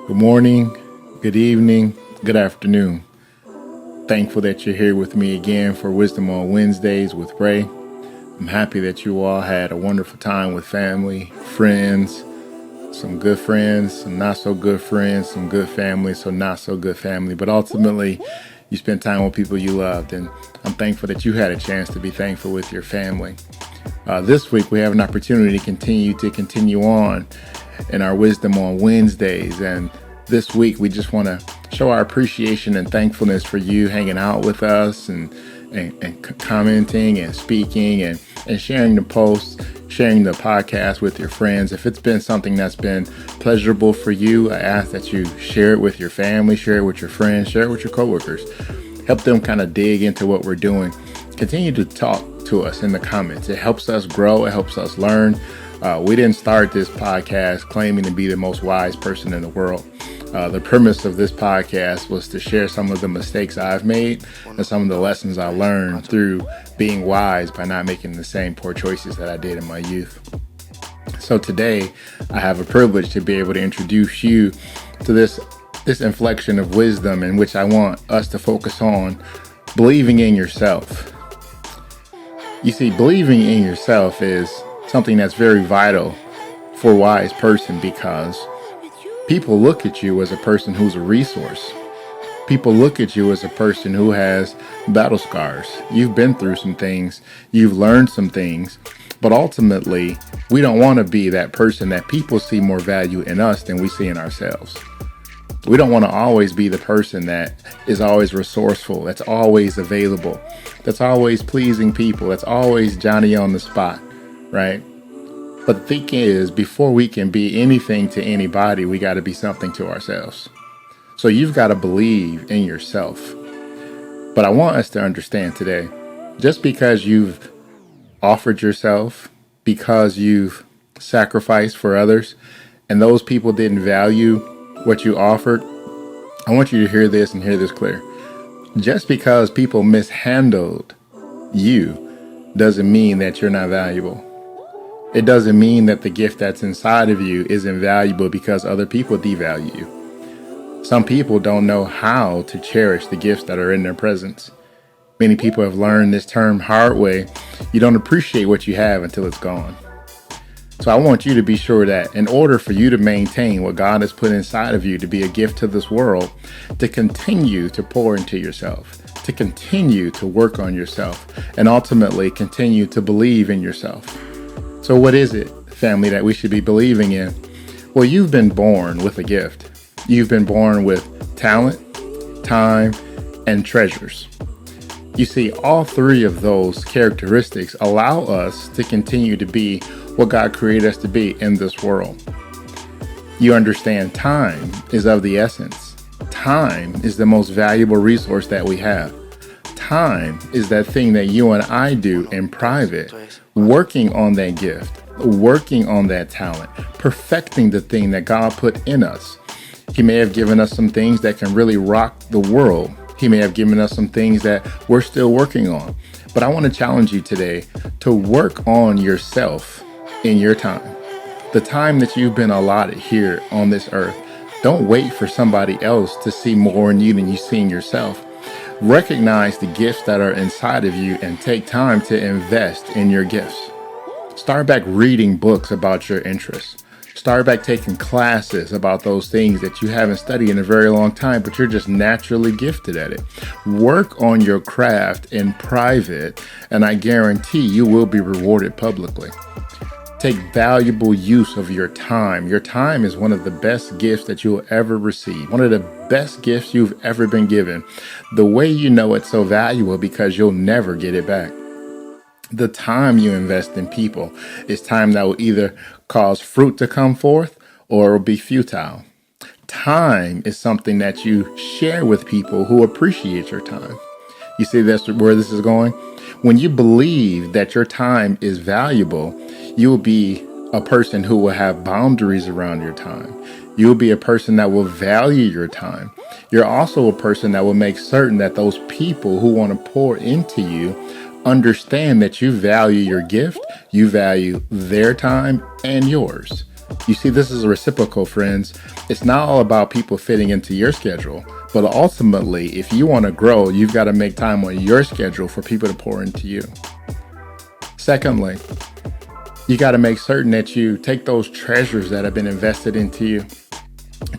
Good morning, good evening, good afternoon. Thankful that you're here with me again for Wisdom on Wednesdays with Ray. I'm happy that you all had a wonderful time with family, friends, some not so good friends, some good family, some not so good family. But ultimately, you spent time with people you loved. And I'm thankful that you had a chance to be thankful with your family. This week, we have an opportunity to continue on in our Wisdom on Wednesdays. And this week, we just want to show our appreciation and thankfulness for you hanging out with us and commenting and speaking and sharing the posts, sharing the podcast with your friends. If it's been something that's been pleasurable for you, I ask that you share it with your family, share it with your friends, share it with your coworkers. Help them kind of dig into what we're doing. Continue to talk to us in the comments. It helps us grow. It helps us learn. We didn't start this podcast claiming to be the most wise person in the world. The premise of this podcast was to share some of the mistakes I've made and some of the lessons I learned through being wise by not making the same poor choices that I did in my youth. So today, I have a privilege to be able to introduce you to this inflection of wisdom in which I want us to focus on believing in yourself. You see, believing in yourself is something that's very vital for a wise person because people look at you as a person who's a resource. People look at you as a person who has battle scars. You've been through some things. You've learned some things. But ultimately, we don't want to be that person that people see more value in us than we see in ourselves. We don't want to always be the person that is always resourceful, that's always available, that's always pleasing people, that's always Johnny on the spot, right? But the thing is, before we can be anything to anybody, we got to be something to ourselves. So you've got to believe in yourself. But I want us to understand today, just because you've offered yourself, because you've sacrificed for others, and those people didn't value what you offered, I want you to hear this and hear this clear. Just because people mishandled you doesn't mean that you're not valuable. It doesn't mean that the gift that's inside of you isn't valuable because other people devalue you. Some people don't know how to cherish the gifts that are in their presence. Many people have learned this term hard way. You don't appreciate what you have until it's gone. So I want you to be sure that in order for you to maintain what God has put inside of you to be a gift to this world, to continue to pour into yourself, to continue to work on yourself, and ultimately continue to believe in yourself. So what is it, family, that we should be believing in? Well, you've been born with a gift. You've been born with talent, time, and treasures. You see, all three of those characteristics allow us to continue to be what God created us to be in this world. You understand time is of the essence. Time is the most valuable resource that we have. Time is that thing that you and I do in private, working on that gift, working on that talent, perfecting the thing that God put in us. He may have given us some things that can really rock the world. He may have given us some things that we're still working on. But I want to challenge you today to work on yourself in your time. The time that you've been allotted here on this earth. Don't wait for somebody else to see more in you than you see in yourself. Recognize the gifts that are inside of you and take time to invest in your gifts. Start back reading books about your interests. Start back taking classes about those things that you haven't studied in a very long time, but you're just naturally gifted at it. Work on your craft in private, and I guarantee you will be rewarded publicly. Take valuable use of your time. Your time is one of the best gifts that you'll ever receive. One of the best gifts you've ever been given. The way you know it's so valuable because you'll never get it back. The time you invest in people is time that will either cause fruit to come forth or it will be futile. Time is something that you share with people who appreciate your time. You see that's where this is going? When you believe that your time is valuable, you will be a person who will have boundaries around your time. You will be a person that will value your time. You're also a person that will make certain that those people who want to pour into you understand that you value your gift, you value their time and yours. You see, this is a reciprocal, friends. It's not all about people fitting into your schedule, but ultimately, if you want to grow, you've got to make time on your schedule for people to pour into you. Secondly, you got to make certain that you take those treasures that have been invested into you.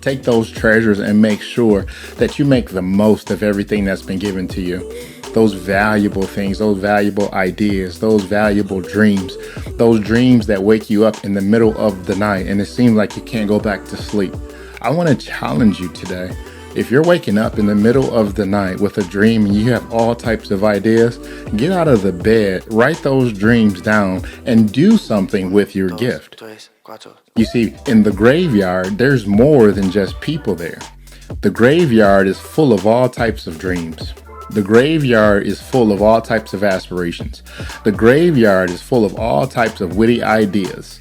Take those treasures and make sure that you make the most of everything that's been given to you. Those valuable things, those valuable ideas, those valuable dreams, those dreams that wake you up in the middle of the night and it seems like you can't go back to sleep. I want to challenge you today. If you're waking up in the middle of the night with a dream and you have all types of ideas, get out of the bed, write those dreams down, and do something with your gift. You see, in the graveyard, there's more than just people there. The graveyard is full of all types of dreams. The graveyard is full of all types of aspirations. The graveyard is full of all types of witty ideas.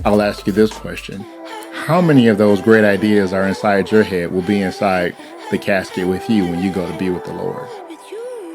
I'll ask you this question. How many of those great ideas are inside your head will be inside the casket with you when you go to be with the Lord?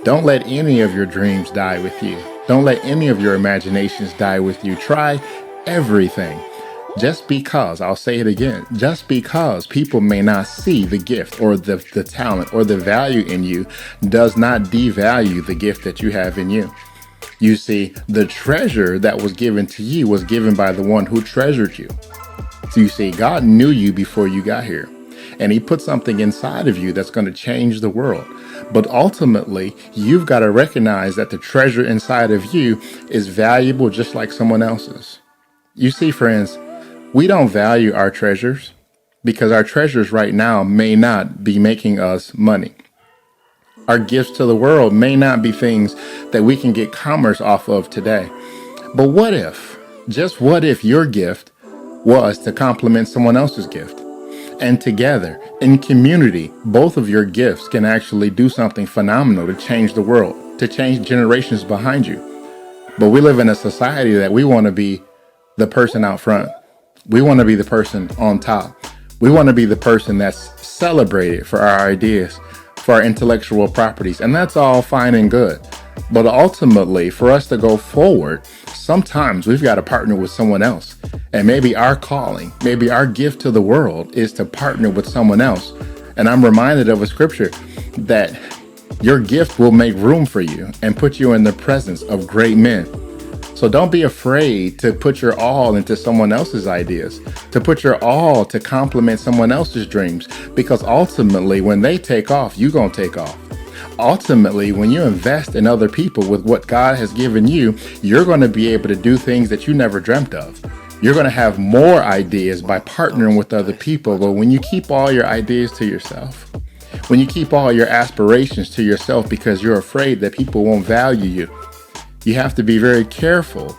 Don't let any of your dreams die with you. Don't let any of your imaginations die with you. Try everything. Just because, I'll say it again, just because people may not see the gift or the talent or the value in you does not devalue the gift that you have in you. You see, the treasure that was given to you was given by the one who treasured you. So you see, God knew you before you got here, and he put something inside of you that's going to change the world. But ultimately, you've got to recognize that the treasure inside of you is valuable just like someone else's. You see, friends, we don't value our treasures because our treasures right now may not be making us money. Our gifts to the world may not be things that we can get commerce off of today. But what if, just what if your gift was to complement someone else's gift? And together, in community, both of your gifts can actually do something phenomenal to change the world, to change generations behind you. But we live in a society that we want to be the person out front. We want to be the person on top. We want to be the person that's celebrated for our ideas, for our intellectual properties. And that's all fine and good. But ultimately, for us to go forward, sometimes we've got to partner with someone else. And maybe our calling, maybe our gift to the world is to partner with someone else. And I'm reminded of a scripture that your gift will make room for you and put you in the presence of great men. So don't be afraid to put your all into someone else's ideas, to put your all to complement someone else's dreams, because ultimately when they take off, you're going to take off. Ultimately, when you invest in other people with what God has given you, you're going to be able to do things that you never dreamt of. You're going to have more ideas by partnering with other people. But when you keep all your ideas to yourself, when you keep all your aspirations to yourself because you're afraid that people won't value you, you have to be very careful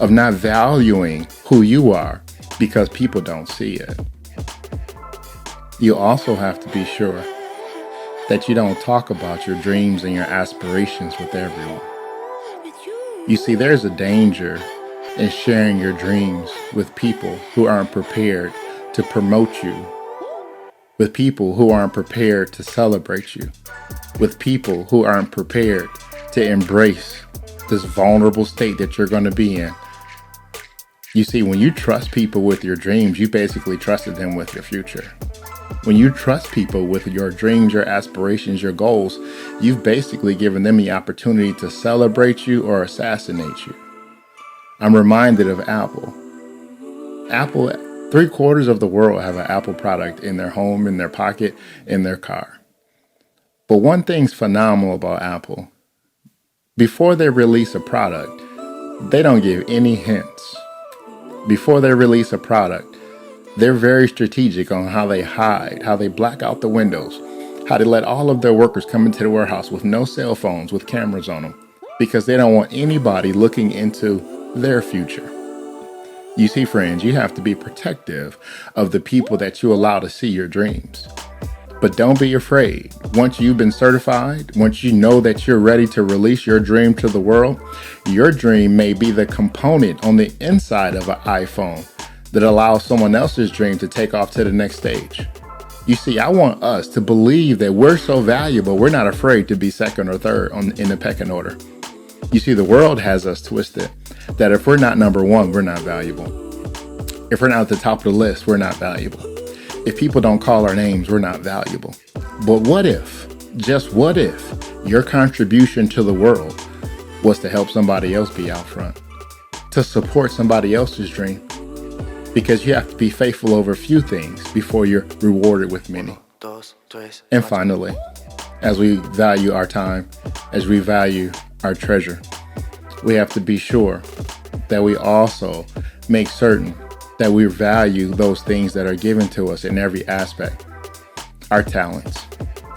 of not valuing who you are because people don't see it. You also have to be sure that you don't talk about your dreams and your aspirations with everyone. You see, there's a danger in sharing your dreams with people who aren't prepared to promote you, with people who aren't prepared to celebrate you, with people who aren't prepared to embrace this vulnerable state that you're going to be in. You see, when you trust people with your dreams, you basically trusted them with your future. When you trust people with your dreams, your aspirations, your goals, you've basically given them the opportunity to celebrate you or assassinate you. I'm reminded of Apple. Apple, 3/4 of the world have an Apple product in their home, in their pocket, in their car. But one thing's phenomenal about Apple. Before they release a product, they don't give any hints. Before they release a product, they're very strategic on how they hide, how they black out the windows, how they let all of their workers come into the warehouse with no cell phones, with cameras on them, because they don't want anybody looking into their future. You see, friends, you have to be protective of the people that you allow to see your dreams. But don't be afraid. Once you've been certified, once you know that you're ready to release your dream to the world, your dream may be the component on the inside of an iPhone that allows someone else's dream to take off to the next stage. You see, I want us to believe that we're so valuable, we're not afraid to be second or third in the pecking order. You see, the world has us twisted that if we're not number one, we're not valuable. If we're not at the top of the list, we're not valuable. If people don't call our names, we're not valuable. But what if, just what if, your contribution to the world was to help somebody else be out front, to support somebody else's dream? Because you have to be faithful over few things before you're rewarded with many. And finally, as we value our time, as we value our treasure, we have to be sure that we also make certain that we value those things that are given to us in every aspect. Our talents.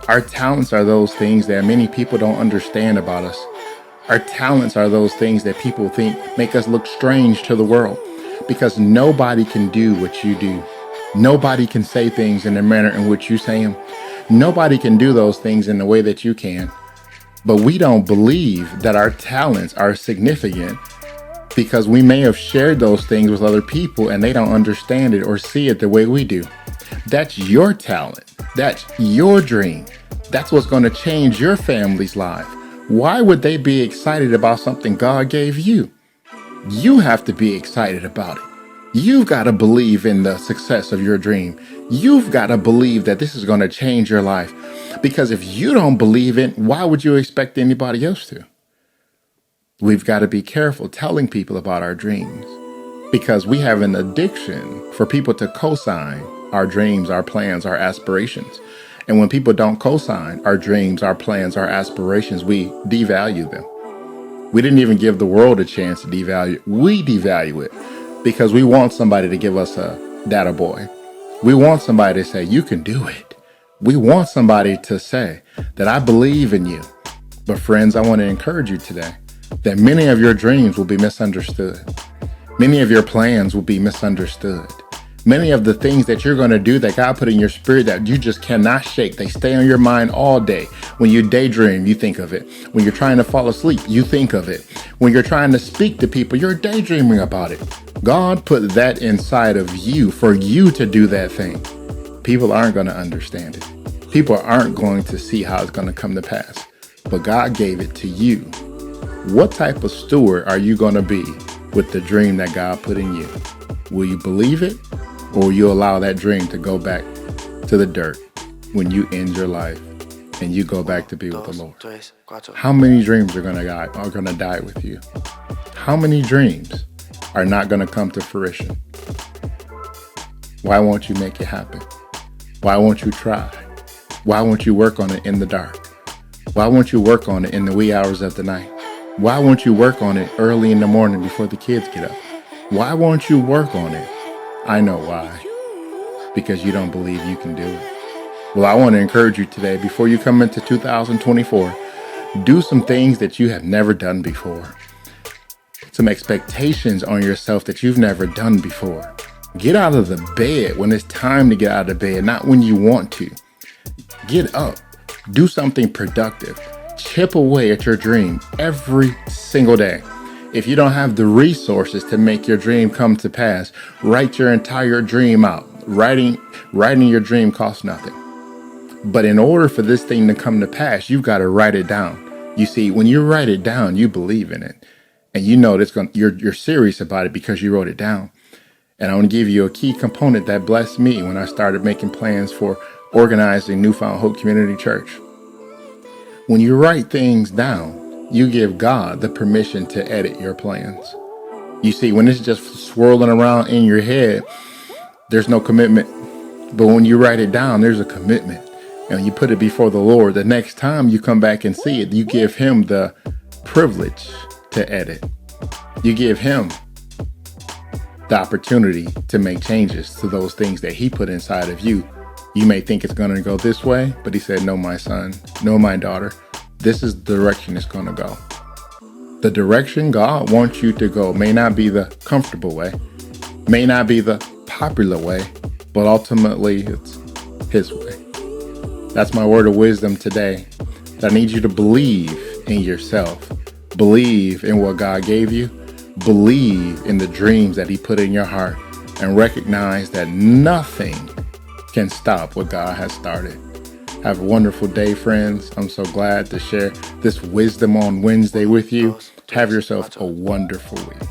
Our talents are those things that many people don't understand about us. Our talents are those things that people think make us look strange to the world, because nobody can do what you do. Nobody can say things in the manner in which you say them. Nobody can do those things in the way that you can. But we don't believe that our talents are significant because we may have shared those things with other people and they don't understand it or see it the way we do. That's your talent. That's your dream. That's what's going to change your family's life. Why would they be excited about something God gave you? You have to be excited about it. You've got to believe in the success of your dream. You've got to believe that this is going to change your life. Because if you don't believe it, why would you expect anybody else to? We've got to be careful telling people about our dreams, because we have an addiction for people to co-sign our dreams, our plans, our aspirations. And when people don't co-sign our dreams, our plans, our aspirations, we devalue them. We didn't even give the world a chance to devalue it. We devalue it because we want somebody to give us a data boy. We want somebody to say, you can do it. We want somebody to say that I believe in you. But friends, I want to encourage you today that many of your dreams will be misunderstood. Many of your plans will be misunderstood. Many of the things that you're going to do that God put in your spirit that you just cannot shake, they stay on your mind all day. When you daydream, you think of it. When you're trying to fall asleep, you think of it. When you're trying to speak to people, you're daydreaming about it. God put that inside of you for you to do that thing. People aren't going to understand it. People aren't going to see how it's going to come to pass. But God gave it to you. What type of steward are you going to be with the dream that God put in you? Will you believe it? Or will you allow that dream to go back to the dirt when you end your life and you go back to be with the Lord? How many dreams are going to die with you? How many dreams are not going to come to fruition? Why won't you make it happen? Why won't you try? Why won't you work on it in the dark? Why won't you work on it in the wee hours of the night? Why won't you work on it early in the morning before the kids get up? Why won't you work on it? I know why. Because you don't believe you can do it. Well, I want to encourage you today, before you come into 2024, do some things that you have never done before. Some expectations on yourself that you've never done before. Get out of the bed when it's time to get out of bed, not when you want to. Get up. Do something productive. Chip away at your dream every single day. If you don't have the resources to make your dream come to pass, write your entire dream out. Writing your dream costs nothing. But in order for this thing to come to pass, you've got to write it down. You see, when you write it down, you believe in it. And you know you're serious about it because you wrote it down. And I want to give you a key component that blessed me when I started making plans for organizing Newfound Hope Community Church. When you write things down, you give God the permission to edit your plans. You see, when it's just swirling around in your head, there's no commitment. But when you write it down, there's a commitment. And you put it before the Lord. The next time you come back and see it, you give him the privilege to edit. You give him the opportunity to make changes to those things that he put inside of you. You may think it's going to go this way, but he said, no, my son, no, my daughter, this is the direction it's going to go. The direction God wants you to go may not be the comfortable way, may not be the popular way, but ultimately it's his way. That's my word of wisdom today. I need you to believe in yourself. Believe in what God gave you. Believe in the dreams that he put in your heart, and recognize that nothing can stop what God has started. Have a wonderful day, friends. I'm so glad to share this Wisdom on Wednesday with you. Have yourself a wonderful week.